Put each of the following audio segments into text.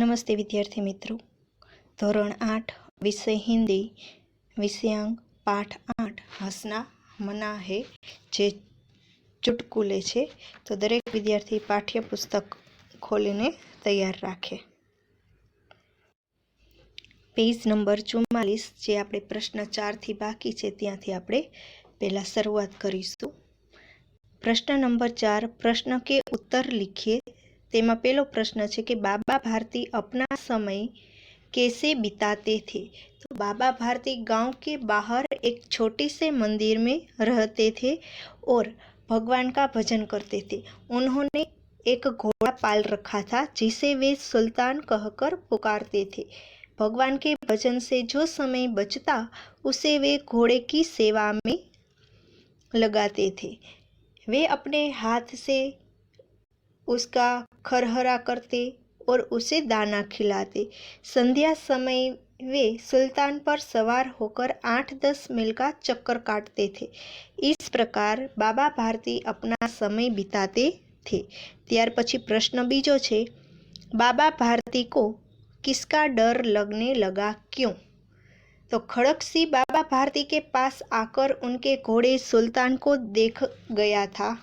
नमस्ते विद्यार्थी मित्रों। धोरण 8 विषय हिंदी विषयांक पाठ 8 हंसना मना है जे चुटकुले छे। तो दरेक विद्यार्थी पाठ्यपुस्तक खोलीने तैयार राखे। पेज नंबर 44 जे आपणे प्रश्न 4 थी बाकी छे त्यांथी आपणे पहला शरूआत करीशुं। प्रश्न नंबर 4 प्रश्न के उत्तर लिखिए। तेमा पहलो प्रश्न है कि बाबा भारती अपना समय कैसे बिताते थे। तो बाबा भारती गांव के बाहर एक छोटी से मंदिर में रहते थे और भगवान का भजन करते थे। उन्होंने एक घोड़ा पाल रखा था जिसे वे सुल्तान कहकर पुकारते थे। भगवान के भजन से जो समय बचता उसे वे घोड़े की सेवा में लगाते थे। वे अपने हाथ से उसका खरहरा करते और उसे दाना खिलाते। संध्या समय वे सुल्तान पर सवार होकर 8-10 मील का चक्कर काटते थे। इस प्रकार बाबा भारती अपना समय बिताते थे। त्यार पछी प्रश्न बीजो छे, बाबा भारती को किसका डर लगने लगा, क्यों? तो खड़क सिंह बाबा भारती के पास आकर उनके घोड़े सुल्तान को देख गया था।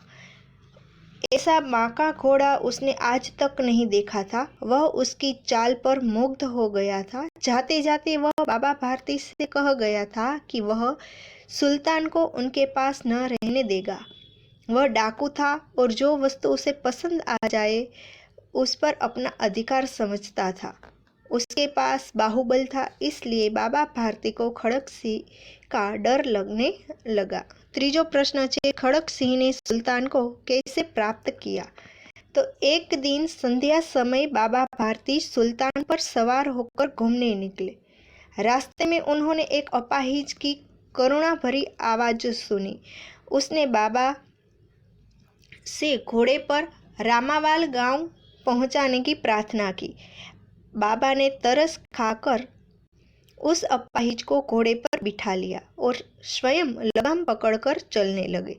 ऐसा बांका घोड़ा उसने आज तक नहीं देखा था। वह उसकी चाल पर मुग्ध हो गया था। जाते जाते वह बाबा भारती से कह गया था कि वह सुल्तान को उनके पास न रहने देगा। वह डाकू था और जो वस्तु उसे पसंद आ जाए उस पर अपना अधिकार समझता था। उसके पास बाहुबल था, इसलिए बाबा भारती को खड़क सिंह का डर लगने लगा। तीजो प्रश्न है, खड़क सिंह ने सुल्तान को कैसे प्राप्त किया। तो एक दिन संध्या समय बाबा भारती सुल्तान पर सवार होकर घूमने निकले। रास्ते में उन्होंने एक अपाहिज की करुणा भरी आवाज सुनी। उसने बाबा से घोड़े पर रामावाल गांव पहुंचाने की प्रार्थना की। बाबा ने तरस खाकर उस अपाहिज को घोड़े पर बिठा लिया और स्वयं लगाम पकड़कर चलने लगे।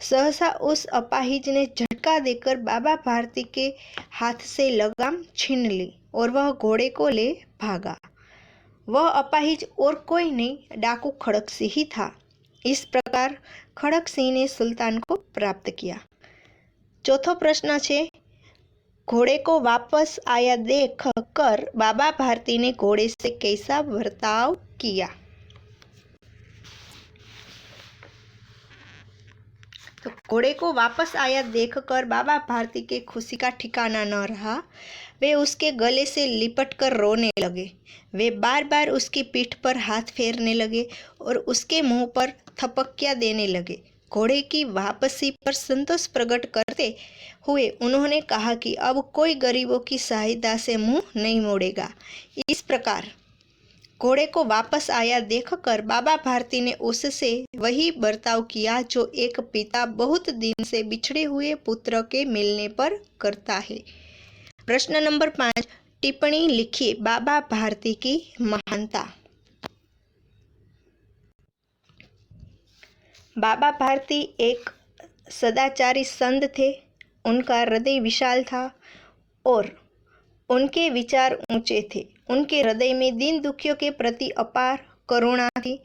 सहसा उस अपाहिज ने झटका देकर बाबा भारती के हाथ से लगाम छीन ली और वह घोड़े को ले भागा। वह अपाहिज और कोई नहीं, डाकू खड़क सिंह ही था। इस प्रकार खड़क सिंह ने सुल्तान को प्राप्त किया। चौथो प्रश्न है, घोड़े को वापस आया देख कर बाबा भारती ने घोड़े से कैसा बर्ताव किया। तो घोड़े को वापस आया देखकर बाबा भारती के खुशी का ठिकाना न रहा। वे उसके गले से लिपट कर रोने लगे। वे बार बार उसकी पीठ पर हाथ फेरने लगे और उसके मुंह पर थपकियां देने लगे। घोड़े की वापसी पर संतोष प्रकट करते हुए उन्होंने कहा कि अब कोई गरीबों की सहायता से मुंह नहीं मोड़ेगा। इस प्रकार घोड़े को वापस आया देखकर बाबा भारती ने उससे वही बर्ताव किया जो एक पिता बहुत दिन से बिछड़े हुए पुत्र के मिलने पर करता है। प्रश्न नंबर 5 टिप्पणी लिखिए बाबा भारती की महानता। बाबा भारती एक सदाचारी संत थे। उनका हृदय विशाल था और उनके विचार ऊंचे थे। उनके हृदय में दीन दुखियों के प्रति अपार करुणा थी।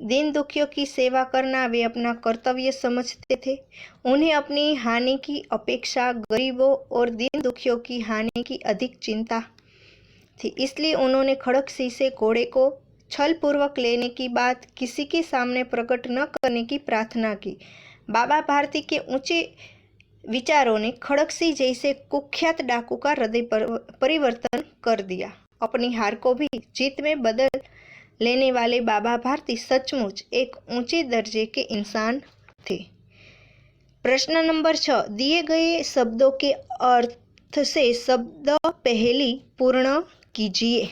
दीन दुखियों की सेवा करना वे अपना कर्तव्य समझते थे। उन्हें अपनी हानि की अपेक्षा गरीबों और दीन दुखियों की हानि की अधिक चिंता थी। इसलिए उन्होंने खड़क सिंह से घोड़े को छलपूर्वक लेने की बात किसी के सामने प्रकट न करने की प्रार्थना की। बाबा भारती के ऊंचे विचारों ने खड़क सिंह जैसे कुख्यात डाकू का हृदय परिवर्तन कर दिया। अपनी हार को भी जीत में बदल लेने वाले बाबा भारती सचमुच एक ऊंचे दर्जे के इंसान थे। प्रश्न नंबर 6 दिए गए शब्दों के अर्थ से शब्द पहेली पूर्ण कीजिए।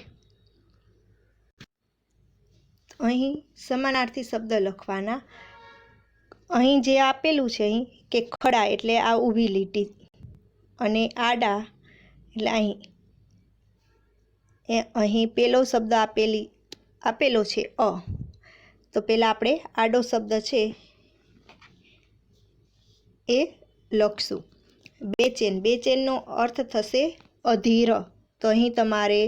અહીં સમાનાર્થી શબ્દ લખવાના। અહીં જે આપેલું છે અહીં કે ખડા એટલે આ ઊભી લીટી અને આડા એટલે અહીં પેલો શબ્દ આપેલો છે અ। તો પહેલાં આપણે આડો શબ્દ છે એ લખશું। બેચેન, બેચેનનો અર્થ થશે અધીર। તો અહીં તમારે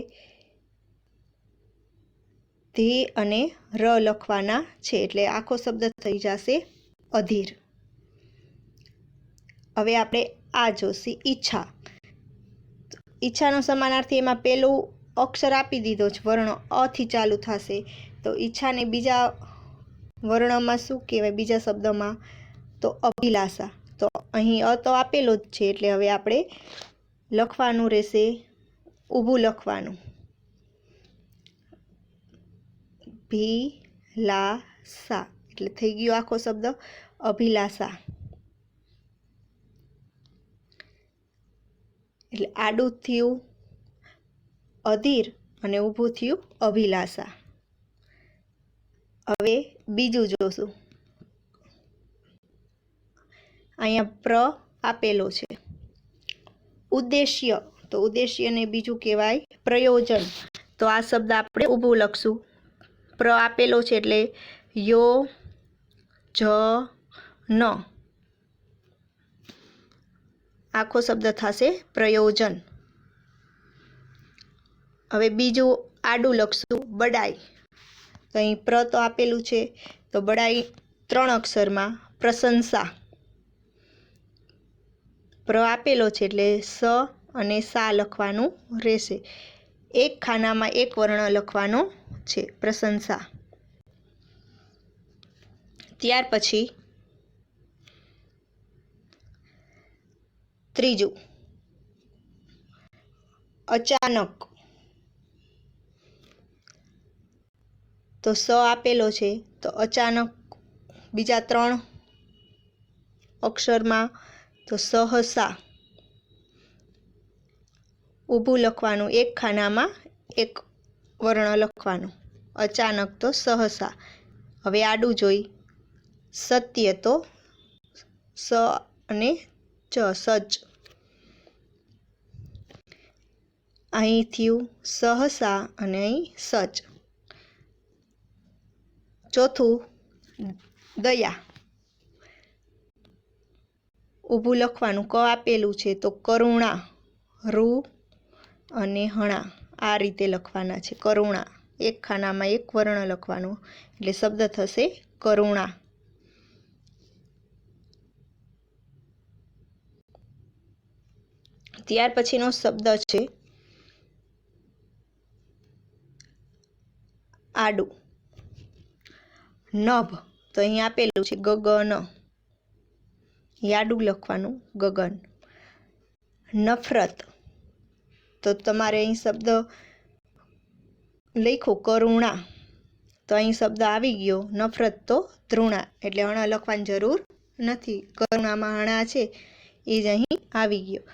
ધી અને ર લખવાના છે, એટલે આખો શબ્દ થઈ જશે અધીર. હવે આપણે આ જોશી ઈચ્છા. ઈચ્છાનો સમાનાર્થી એમાં પેલું અક્ષર આપી દીધો છે, વર્ણ અ થી ચાલુ થશે. તો ઈચ્છાને બીજા વર્ણમાં શું કહેવાય, બીજા શબ્દમાં તો અભિલાષા. તો અહીં અ તો આપેલો જ છે, એટલે હવે આપણે લખવાનું રહેશે ઊભું લખવાનું, ભીલાસા. એટલે થઈ ગયો આખો શબ્દ અભિલાષા. એટલે આડું થયું અધીર અને ઊભું થયું અભિલાષા. હવે બીજું જોશું. અહીંયા પ્ર આપેલો છે. ઉદ્દેશ્ય, તો ઉદ્દેશ્યને બીજું કહેવાય પ્રયોજન. તો આ શબ્દ આપણે ઊભું લખશું. પ્ર આપેલો છે એટલે યો જ ન, આખો શબ્દ થશે પ્રયોજન. હવે બીજું આડું લખશું બડાઈ. તો અહીં પ્ર તો આપેલું છે, તો બડાઈ 3 અક્ષરમાં પ્રશંસા. પ્ર આપેલો છે એટલે સ અને સા લખવાનું રહેશે. એક ખાનામાં એક વર્ણ લખવાનો છે, પ્રશંસા. ત્યાર પછી ત્રીજું અચાનક. તો સ આપેલો છે, તો અચાનક બીજા 3 અક્ષરમાં તો સહસા. ઊભું લખવાનું, એક ખાનામાં એક વર્ણ લખવાનું, અચાનક તો સહસા. હવે આડું જોઈ સત્ય, તો સ અને ચ સચ. અહીં થયું સહસા અને અહીં સચ. ચોથું દયા. ઊભું લખવાનું, ક આપેલું છે તો કરુણા, રૂ અને હણા આ રીતે લખવાના છે. કરુણા, એક ખાનામાં એક વર્ણ લખવાનો, એટલે શબ્દ થશે કરુણા. ત્યાર પછીનો શબ્દ છે આડું નભ. તો અહીં આપેલું છે ગગન, આડું લખવાનું ગગન. નફરત, તો તમારે અહીં શબ્દ લખો કરુણા, તો અહીં શબ્દ આવી ગયો નફરત તો ધૃણા, એટલે હણા લખવાની જરૂર નથી. કરુણામાં હણા છે એ જ અહીં આવી ગયો.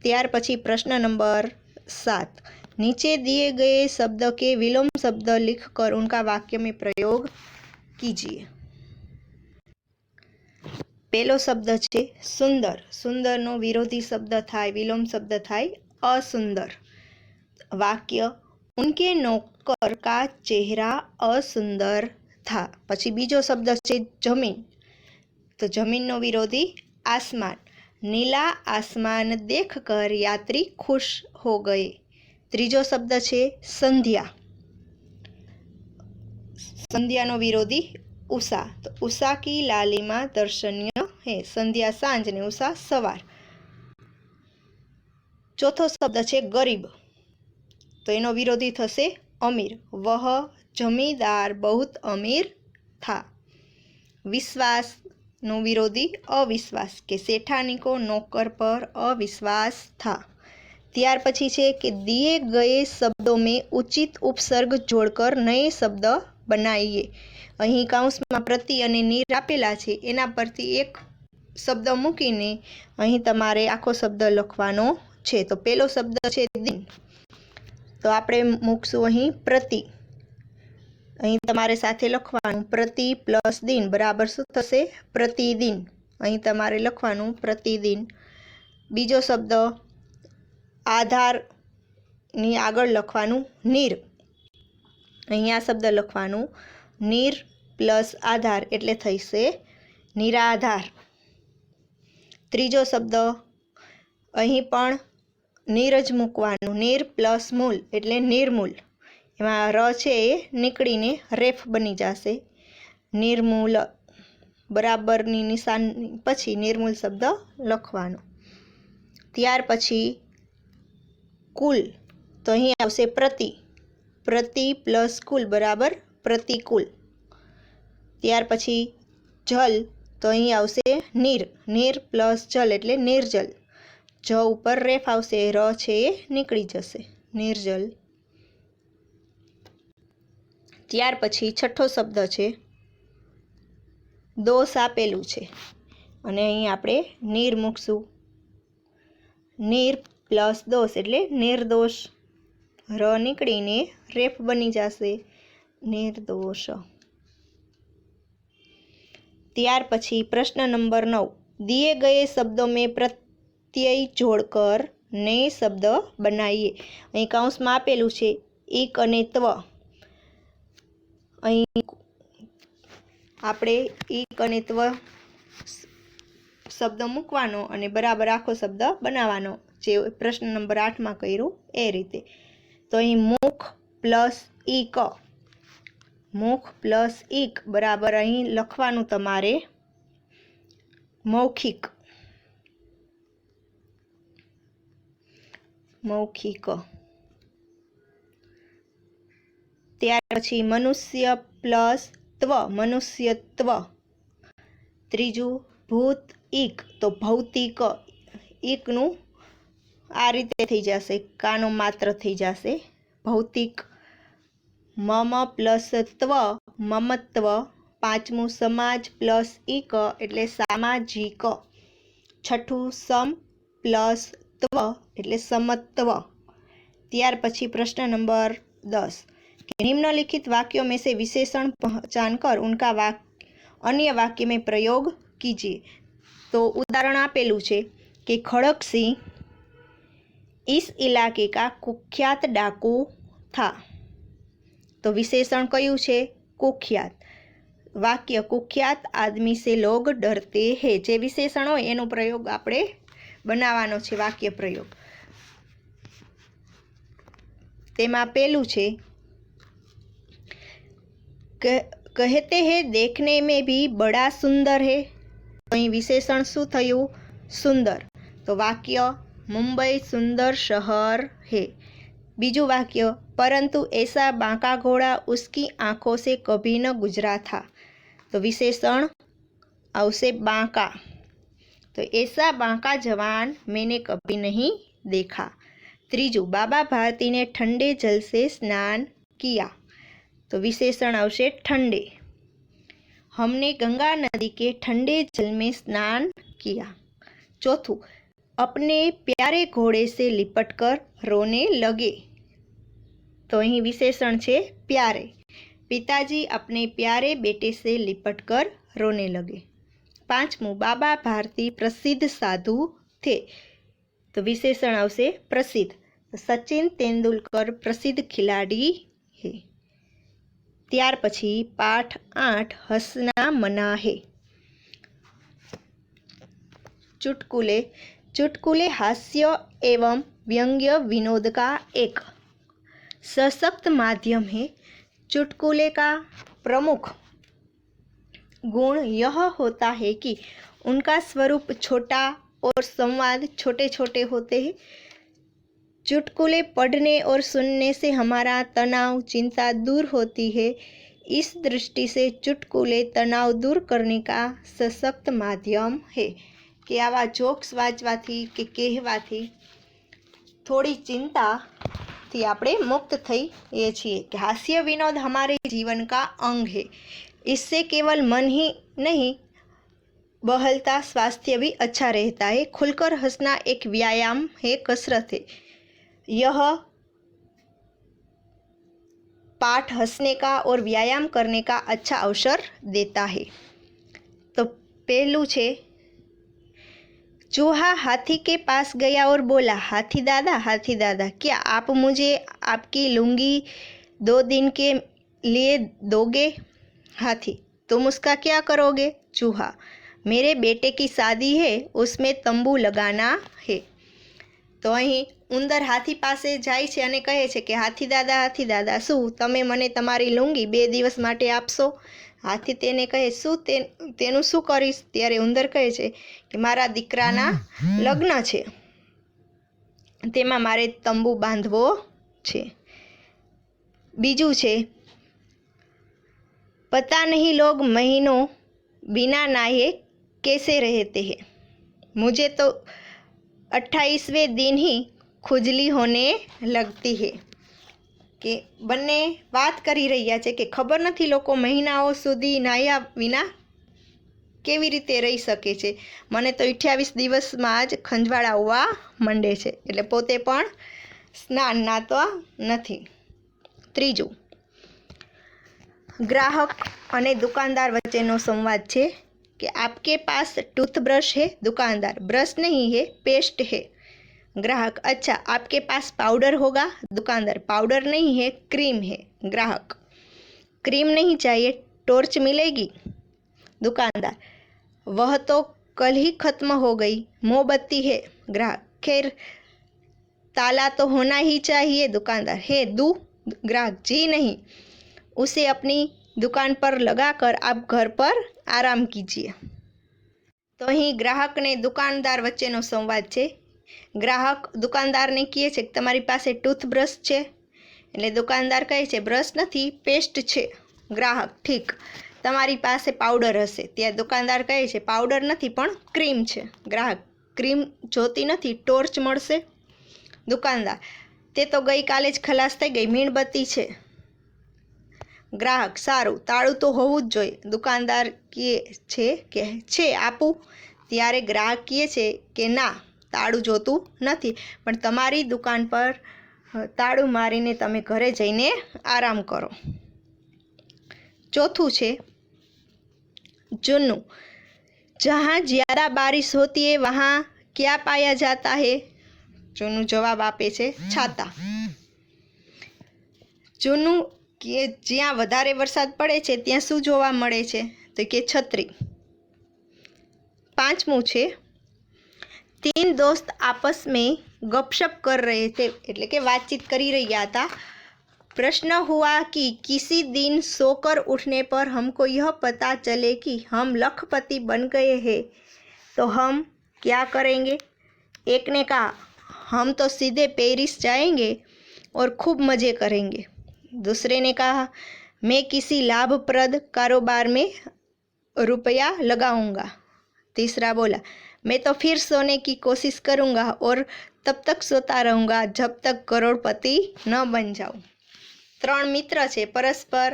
ત્યાર પછી પ્રશ્ન नंबर 7, नीचे दिए गए शब्द के विलोम शब्द लिखकर उनका वाक्य में प्रयोग कीजिए. पहलो शब्द है सुंदर. सुंदर नो विरोधी शब्द थाय, विलोम शब्द थाय असुंदर. वाक्य उनके नौकर का चेहरा असुंदर था. પછી બીજો શબ્દ છે જમીન. તો જમીનનો વિરોધી આસમાન. नीला आसमान देखकर यात्री खुश हो गए. ત્રીજો શબ્દ છે સંધ્યા. સંધ્યાનો વિરોધી ઉષા. તો ઉષા કી લાલીમાં દર્શનીય હે. સંધ્યા સાંજ ને ઉષા સવાર. ચોથો શબ્દ છે ગરીબ. તો એનો વિરોધી થશે અમીર. વહ જમીદાર બહુત અમીર થા. વિશ્વાસ નો विरोधी अविश्वास के सेठानी को नौकर पर अविश्वास था. ત્યાર પછી છે કે दिए गए शब्दों में उचित उपसर्ग जोड़कर नए शब्द बनाइए. અહીં કૌંસમાં પ્રતિ અને નીર આપેલા છે, એના પરથી એક શબ્દ મૂકીને અહીં તમારે આખો શબ્દ લખવાનો છે. તો પહેલો શબ્દ છે દિન. તો આપણે મૂકશું અહીં પ્રતિ. અહીં તમારે સાથે લખવાનું પ્રતિ પ્લસ દિન બરાબર શું થશે પ્રતિદિન. અહીં તમારે લખવાનું પ્રતિદિન. બીજો શબ્દ આધારની આગળ લખવાનું નીર. અહીં આ શબ્દ લખવાનું નીર પ્લસ આધાર એટલે થશે નિરાધાર. ત્રીજો શબ્દ અહીં પણ નીર જ મૂકવાનું, નીર પ્લસ મૂલ એટલે નિર્મૂલ, એમાં ર છે એ નીકળીને રેફ બની જશે, નિર્મૂલ બરાબરની નિશાન પછી નિર્મૂલ શબ્દ લખવાનો। ત્યાર પછી કુલ, તો અહીં આવશે પ્રતિ, પ્રતિ પ્લસ કુલ બરાબર પ્રતિકુલ। ત્યાર પછી જલ, તો અહીં આવશે નીર, નીર પ્લસ જલ એટલે નિર્જલ, જ ઉપર રેફ આવશે, ર છે એ નીકળી જશે, નિર્જલ। ત્યાર પછી છઠ્ઠો શબ્દ છે દોષ આપેલું છે અને અહીં આપણે નીર મૂકશું, નીર પ્લસ દોષ એટલે નિર્દોષ, ર નીકળીને રેફ બની જશે, નિર્દોષ। ત્યાર પછી પ્રશ્ન નંબર 9, दिए गए शब्दों में प्रत्यय जोड़कर नए शब्द बनाइए। અહીં કૌંસમાં આપેલું છે ઈક અને ત્વ, અહીં આપણે ઈક અને ત્વ શબ્દ મૂકવાનો અને બરાબર આખો શબ્દ બનાવવાનો, જે પ્રશ્ન નંબર 8માં કર્યું એ રીતે। તો અહીં મુખ પ્લસ ઈક, મુખ પ્લસ ઈક બરાબર અહીં લખવાનું તમારે મૌખિક, મૌખિક। ત્યાર પછી મનુષ્ય પ્લસ ત્વ, મનુષ્યત્વ। ત્રીજું ભૂત ઈક, તો ભૌતિક, ઈકનું આ રીતે થઈ જશે, કાનો માત્ર થઈ જશે, ભૌતિક। મમ પ્લસ ત્વ, મમત્વ। પાંચમું સમાજ પ્લસ ઈક એટલે સામાજિક। છઠ્ઠું સમ પ્લસ ત્વ એટલે સમત્વ। ત્યાર પછી प्रश्न नंबर 10 कि निम्नलिखित वाक्यों में से विशेषण पहचान कर उनका अन्य वाक्य में प्रयोग कीजिए। तो उदाहरण आपेलू है कि खड़क सिंह इस इलाके का कुख्यात डाकू था। तो विशेषण क्यू है? कुख्यात। वाक्य कुख्यात आदमी से लोग डरते हैं, जे विशेषण हो एनो प्रयोग आपणे बनावानो छे, वाक्य प्रयोग। तेमां पेलू छे कहते हैं देखने में भी बड़ा सुंदर है, तो अहीं विशेषण शुं थयुं? सुंदर। तो वाक्य मुंबई सुंदर शहर है। बीजू वाक्य परंतु ऐसा बांका घोड़ा उसकी आंखों से कभी न गुजरा था। तो विशेषण आवशे बांका। तो ऐसा बांका जवान मैंने कभी नहीं देखा। त्रीजू बाबा भारती ने ठंडे जल से स्नान किया। तो विशेषण आवशे ठंडे। हमने गंगा नदी के ठंडे जल में स्नान किया। चौथू अपने प्यारे घोड़े से लिपटकर रोने लगे। तो अहीं विशेषण छे प्यारे। पिताजी अपने प्यारे बेटे से लिपटकर रोने लगे। पांचमू बाबा भारती प्रसिद्ध साधु थे। तो विशेषण आवशे प्रसिद्ध। सचिन तेंदुलकर प्रसिद्ध खिलाड़ी है। त्यार पछी पाठ 8 हंसना मना है। चुटकुले। चुटकुले हास्य एवं व्यंग्य विनोद का एक सशक्त माध्यम है। चुटकुले का प्रमुख गुण यह होता है कि उनका स्वरूप छोटा और संवाद छोटे छोटे होते हैं। चुटकुले पढ़ने और सुनने से हमारा तनाव चिंता दूर होती है। इस दृष्टि से चुटकुले तनाव दूर करने का सशक्त माध्यम है। कि आवा जोक्स वांचवाथी के कहेवाथी थोड़ी चिंता थी आपणे मुक्त थईए छीए। कि हास्य विनोद हमारे जीवन का अंग है। इससे केवल मन ही नहीं बहलता स्वास्थ्य भी अच्छा रहता है। खुलकर हंसना एक व्यायाम है, कसरत है। यह पाठ हंसने का और व्यायाम करने का अच्छा अवसर देता है। तो पहलू छे चूहा हाथी के पास गया और बोला, हाथी दादा क्या आप मुझे आपकी लुंगी 2 दिन के लिए दोगे? हाथी तुम उसका क्या करोगे? चूहा मेरे बेटे की शादी है, उसमें तंबू लगाना है। તો અહીં ઉંદર હાથી પાસે જાય છે અને કહે છે કે હાથી દાદા શું તમે મને તમારી લુંગી 2 દિવસ માટે આપશો? હાથી તેને કહે શું તેનું શું કરીશ? ત્યારે ઉંદર કહે છે કે મારા દીકરાના લગ્ન છે, તેમાં મારે તંબુ બાંધવો છે. બીજું છે, पता नहीं लोग महीनों बिना नहाए कैसे रहते हैं, मुझे तो 28वें दिन ही खुजली होने लगती है. કે બંને વાત કરી રહ્યા છે કે ખબર નથી લોકો મહિનાઓ સુધી નાહ્યા વિના કેવી રીતે રહી શકે છે, મને તો 28 દિવસમાં જ ખંજવાળ આવવા માંડે છે. એટલે પોતે પણ સ્નાન નાતા નથી. ત્રીજું, ग्राहक અને दुकानदार वच्चेनो संवाद છે कि आपके पास टूथब्रश है? दुकानदार, ब्रश नहीं है, पेस्ट है. ग्राहक, अच्छा आपके पास पाउडर होगा? दुकानदार, पाउडर नहीं है, क्रीम है. ग्राहक, क्रीम नहीं चाहिए, टॉर्च मिलेगी? दुकानदार, वह तो कल ही खत्म हो गई, मोमबत्ती है. ग्राहक, खैर ताला तो होना ही चाहिए. दुकानदार, है दूं? ग्राहक, जी नहीं, उसे अपनी दुकान पर लगाकर आप घर पर आराम कीजिए. तो અહીં ગ્રાહક ને દુકાનદાર વચ્ચેનો સંવાદ છે. ગ્રાહક દુકાનદારને કહે છે કે તમારી પાસે ટૂથબ્રશ છે? એટલે દુકાનદાર કહે છે બ્રશ નથી, પેસ્ટ છે. ગ્રાહક, ઠીક, તમારી પાસે પાવડર હશે? ત્યાં દુકાનદાર કહે છે પાવડર નથી પણ ક્રીમ છે. ગ્રાહક, ક્રીમ જોતી નથી, ટોર્ચ મળશે? દુકાનદાર, તે તો ગઈકાલે જ ખલાસ થઈ ગઈ, મીણબત્તી છે. ગ્રાહક, સારું, તાળું તો હોવું જ જોઈએ. દુકાનદાર કહે છે કે છે આપું? ત્યારે ગ્રાહક કહે છે કે ના, તાળું જોતું નથી, પણ તમારી દુકાન પર તાળું મારીને તમે ઘરે જઈને આરામ કરો. ચોથું છે, जुन्नू, जहाँ ज़्यादा बारिश होती है वहाँ क्या पाया जाता है? जुन्नू जवाब આપે છે છાતા. જૂનું કે જ્યાં વધારે વરસાદ પડે છે ત્યાં શું જોવા મળે છે? તો કે છત્રી. પાંચમું છે, 3 दोस्त आपस में गपशप कर रहे थे, એટલે કે વાતચીત કરી રહ્યા હતા. प्रश्न हुआ कि किसी दिन सोकर उठने पर हमको यह पता चले कि हम लखपति बन गए हैं तो हम क्या करेंगे? एक ने कहा हम तो सीधे पेरिस जाएंगे और खूब मज़े करेंगे. दूसरे ने कहा मैं किसी लाभप्रद कारोबार में रुपया लगाऊंगा. तीसरा बोला मैं तो फिर सोने की कोशिश करूंगा और तब तक सोता रहूंगा जब तक करोड़पति न बन जाऊं. 3 મિત્ર છે, પરસ્પર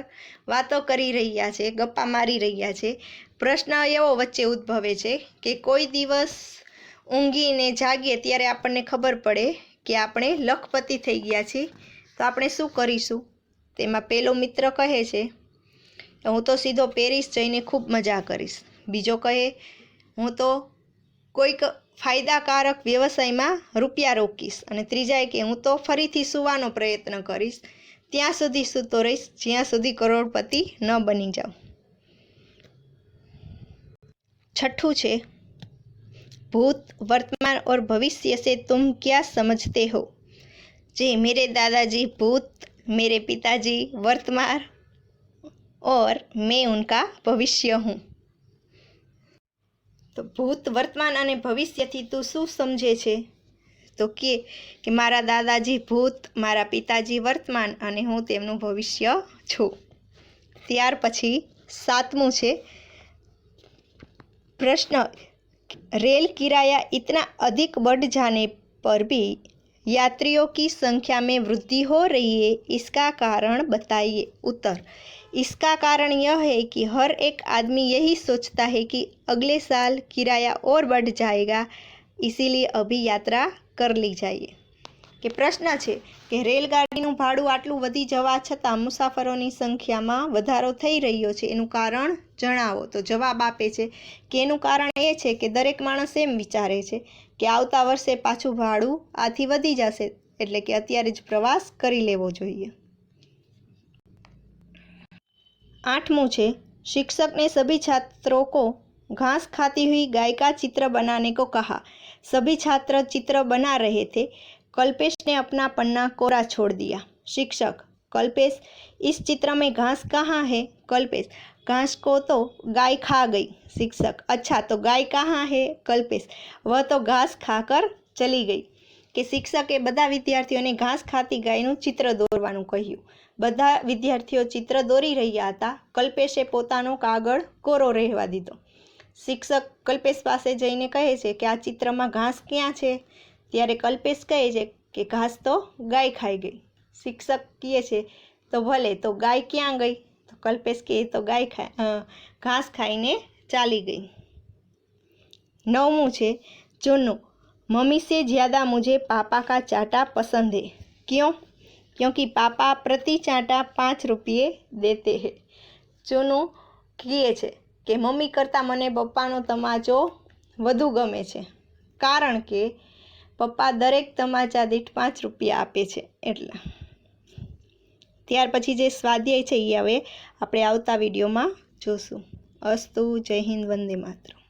વાતો કરી રહ્યા છે, ગપ્પા મારી રહ્યા છે. પ્રશ્ન એવો વચ્ચે ઉદ્ભવે છે કે કોઈ દિવસ ઊંઘીને જાગીએ ત્યારે આપણને ખબર પડે કે આપણે લખપતિ થઈ ગયા છીએ, તો આપણે શું કરીશું? તેમાં પહેલો મિત્ર કહે છે હું તો સીધો પેરિસ જઈને ખૂબ મજા કરીશ. બીજો કહે હું તો કોઈક ફાયદાકારક વ્યવસાયમાં રૂપિયા રોકીશ. અને ત્રીજાએ કે હું તો ફરીથી સૂવાનો પ્રયત્ન કરીશ, ત્યાં સુધી સૂતો રહીશ જ્યાં સુધી કરોડપતિ ન બની જાઉં. छठू છે, भूत, वर्तमान और भविष्य से तुम क्या समझते हो? जी, मेरे दादाजी भूत, मेरे पिताजी वर्तमान और मैं उनका भविष्य हूँ. तो भूत, वर्तमान અને ભવિષ્યથી તું શું સમજે છે? તો કે મારા દાદાજી ભૂત, મારા પિતાજી વર્તમાન અને હું તેમનું ભવિષ્ય છું. ત્યાર પછી 7મું છે, प्रश्न, रेल किराया इतना अधिक बढ़ जाने पर भी यात्रियों की संख्या में वृद्धि हो रही है, इसका कारण बताइए. उत्तर, इसका कारण यह है कि हर एक आदमी यही सोचता है कि अगले साल किराया और बढ़ जाएगा, इसीलिए अभी यात्रा कर ली जाइए. કે પ્રશ્ન છે કે રેલગાડીનું ભાડું આટલું વધી જવા છતાં મુસાફરોની સંખ્યામાં વધારો થઈ રહ્યો છે, એનું કારણ જણાવો. તો જવાબ આપે છે કે એનું કારણ એ છે કે દરેક માણસ એમ વિચારે છે કે આવતા વર્ષે પાછું ભાડું આથી વધી જશે, એટલે કે અત્યારે જ પ્રવાસ કરી લેવો જોઈએ. 8મું છે, शिक्षक ने सभी छात्रों को घास खाती हुई गाय का चित्र बनाने को कहा. सभी छात्र चित्र बना रहे थे। कल्पेश ने अपना पन्ना कोरा छोड़ दिया। शिक्षक, कल्पेश, इस चित्र में घास कहाँ है? कल्पेश, घास को तो गाय खा गई। शिक्षक, अच्छा तो गाय कहाँ है? कल्पेश, वह तो घास खाकर चली गई। કે શિક્ષકે બધા વિદ્યાર્થીઓને ઘાસ ખાતી ગાયનું ચિત્ર દોરવાનું કહ્યું. બધા વિદ્યાર્થીઓ ચિત્ર દોરી રહ્યા હતા. કલ્પેશે પોતાનો કાગળ કોરો રહેવા દીધો. શિક્ષક કલ્પેશ પાસે જઈને કહે છે કે આ ચિત્રમાં ઘાસ ક્યાં છે? ત્યારે કલ્પેશ કહે છે કે ઘાસ તો ગાય ખાઈ ગઈ. શિક્ષક કહે છે તો ભલે, તો ગાય ક્યાં ગઈ? તો કલ્પેશ કહે તો ઘાસ ખાઈને ચાલી ગઈ. 9મું છે જૂનું. मम्मी से ज़्यादा मुझे पापा का चाटा पसंद है। क्यों? क्योंकि पापा प्रति चाटा 5 रुपये देते हैं। जूनू કહે છે કે મમ્મી કરતાં મને પપ્પાનો તમાચો વધુ ગમે છે, કારણ કે પપ્પા દરેક તમાચા દીઠ 5 રૂપિયા આપે છે એટલે. ત્યાર પછી જે સ્વાધ્યાય છે એ હવે આપણે આવતા વિડીયોમાં જોશું. અસ્તુ. જય હિન્દ. વંદે માતરમ.